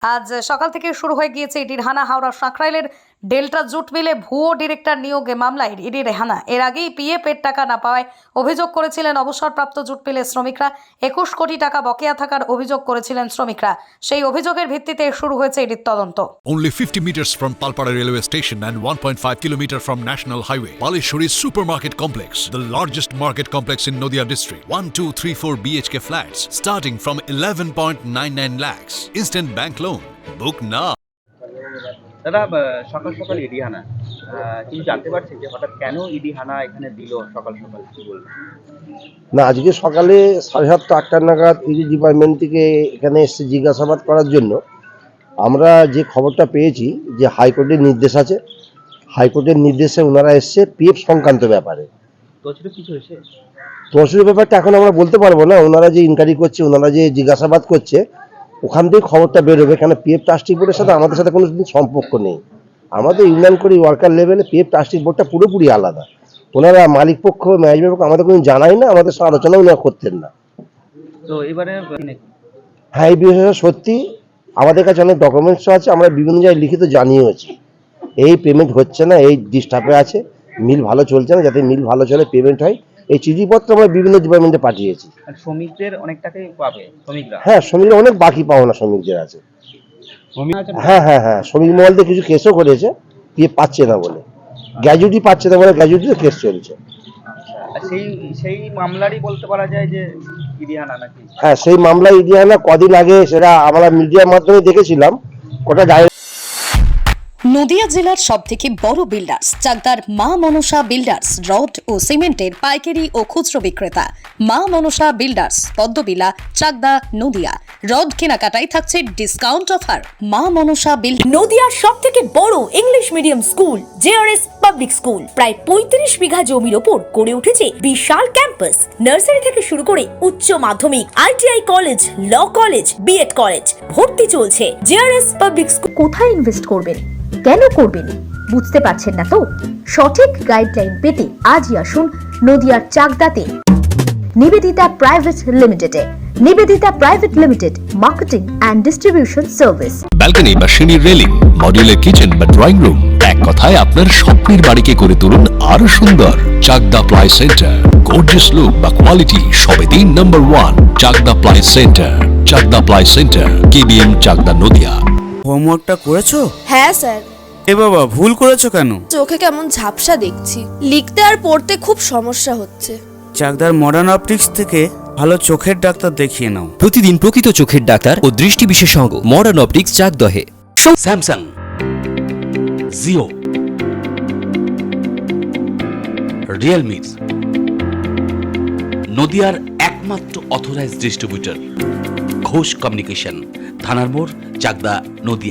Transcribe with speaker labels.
Speaker 1: আজ সকাল থেকে শুরু হয়ে গিয়েছে ইডির হানা। হাওড়া সাঁকরাইলের ডেল্টা জুট মিলে ভুয়ো ডিরেক্টর নিয়োগে মামলায় ইডির হানা। এর আগেই পিএফের টাকা না পাওয়ায় অভিযোগ করেছিলেন অবসরপ্রাপ্ত জুট মিলের শ্রমিকরা। 21 কোটি টাকা বকেয়া থাকার অভিযোগ করেছিলেন শ্রমিকরা। সেই অভিযোগের ভিত্তিতে শুরু হয়েছে ইডির তদন্ত।
Speaker 2: Only 50 meters from Palpara railway station and 1.5 kilometer from National Highway, Palishuri Supermarket Complex, the largest market complex in Nadia district. 1, 2, 3, 4 BHK flats starting from 11.99 lakhs. Instant bank loan. Book now.
Speaker 3: দাদা, সকাল সকাল ED হানা, কিন্তু জানতে পারছি যে হঠাৎ কেন ইডি হানা এখানে দিল সকাল সকাল, কি বলবেন?
Speaker 4: না, আজকে সকালে 7:30 8টা নাগাদ ইডি ডিপার্টমেন্ট থেকে এখানে এসে জিজ্ঞাসাবাদ করার জন্য আমরা যে খবরটা পেয়েছি যে হাইকোর্টের নির্দেশ আছে, হাইকোর্টের নির্দেশে ওনারা এসছে পিএফ সংক্রান্ত ব্যাপারে।
Speaker 3: তছরূপ কিছু হয়েছে?
Speaker 4: তহসিলের ব্যাপারটা এখন আমরা বলতে পারবো না। ওনারা যে ইনকোয়ারি করছে, ওনারা যে জিজ্ঞাসাবাদ করছে, ওখান থেকে খবরটা বেরোবে। কেন পিএফ ট্রাস্টি বোর্ডের সাথে আমাদের সাথে কোনো সম্পর্ক নেই। আমাদের ইউনিয়ন করি ওয়ার্কার লেভেলে, পিএফ ট্রাস্টি বোর্ডটা পুরোপুরি আলাদা। ওনারা মালিক পক্ষ, ম্যানেজমেন্ট পক্ষ আমাদের কোনো জানাই না, আমাদের সাথে আলোচনা ওনারা করতেন না।
Speaker 3: তো এবারে
Speaker 4: হ্যাঁ, এই বিষয়টা সত্যি। আমাদের কাছে অনেক ডকুমেন্টসও আছে, আমরা বিভিন্ন জায়গায় লিখিত জানিয়েওছি। এই পেমেন্ট হচ্ছে না, এই ডিস্টার্বে আছে, মিল ভালো চলছে না, যাতে মিল ভালো চলে পেমেন্ট হয়। এই চিঠিপত্র আমরা বিভিন্ন ডিপার্টমেন্টে পাঠিয়েছি।
Speaker 3: শ্রমিকদের অনেক টাকাই পাবে শ্রমিকরা।
Speaker 4: হ্যাঁ, শ্রমিকরা অনেক বাকি পাওনা শ্রমিকদের আছে। হ্যাঁ হ্যাঁ হ্যাঁ, শ্রমিক মহলদের কিছু কেসও করেছে, পিএফ পাচ্ছে না বলে, গ্র্যাজুইটি পাচ্ছে না বলে গ্র্যাজুইটিতে কেস চলছে।
Speaker 3: সেই মামলারই বলতে পারা যায় যে ইডি হানা নাকি?
Speaker 4: হ্যাঁ, সেই মামলা ইডি হানা। কদিন আগে সেটা আমরা মিডিয়ার মাধ্যমে দেখেছিলাম, ওটা
Speaker 1: নদিয়া জেলার সবথেকে বড় বিল্ডার্স চাকদার মা মনসা বিল্ডার্স রড ও সিমেন্টের পাইকারি ও খুচরো বিক্রেতা। মা মনসা বিল্ডার্স, পদ্মবিলা, চাকদা, নদিয়া। রড কেনাকাটায় থাকছে ডিসকাউন্ট অফার। মা মনসা
Speaker 5: নদিয়ার সবথেকে বড় English medium school JRS public school প্রায় 35 বিঘা জমির ওপর গড়ে উঠেছে বিশাল ক্যাম্পাস। নার্সারি থেকে শুরু করে উচ্চ মাধ্যমিক, ITI college, law college, BEd college ভর্তি চলছে। জেআরএস পাবলিক স্কুল
Speaker 6: কোথায় ইনভেস্ট করবেন, কেন করবেন বুঝতে পারছেন না তো? সঠিক গাইডলাইন পেতে আজই আসুন নদিয়ার চাকদাতে নিবেদিতা প্রাইভেট লিমিটেডে। Nivedita private limited, marketing and distribution service.
Speaker 7: Balcony বা সিঁড়ির রেলিং, মডিউলার কিচেন বা ড্রয়িং রুম, এক কথায় আপনার স্বপ্নের বাড়িকে করে তুলুন আরো সুন্দর। Chakda ply centre, gorgeous look বা কোয়ালিটি সবে দিন number 1 Chakda ply centre. Chakda ply centre, KBM, Chakda, Nadia.
Speaker 8: হোমওয়ার্কটা করেছো?
Speaker 9: হ্যাঁ স্যার।
Speaker 8: এ বাবা, ভুল করেছো কেন?
Speaker 9: চোখে কেমন ঝাপসা দেখছি, লিখতে আর পড়তে খুব সমস্যা হচ্ছে।
Speaker 8: চাকদার মডার্ন অপটিক্স থেকে ভালো চোখের ডাক্তার দেখিয়ে নাও।
Speaker 10: প্রতিদিন প্রকৃত চোখের ডাক্তার ও দৃষ্টি বিশেষজ্ঞ মডার্ন অপটিক্স চাকদহে।
Speaker 7: স্যামসাং, জিও, রিয়েলমি, নদিয়ার একমাত্র অথরাইজড ডিস্ট্রিবিউটর ঘোষ কমিউনিকেশন, থানার মোড়, চাকদা, নদিয়া।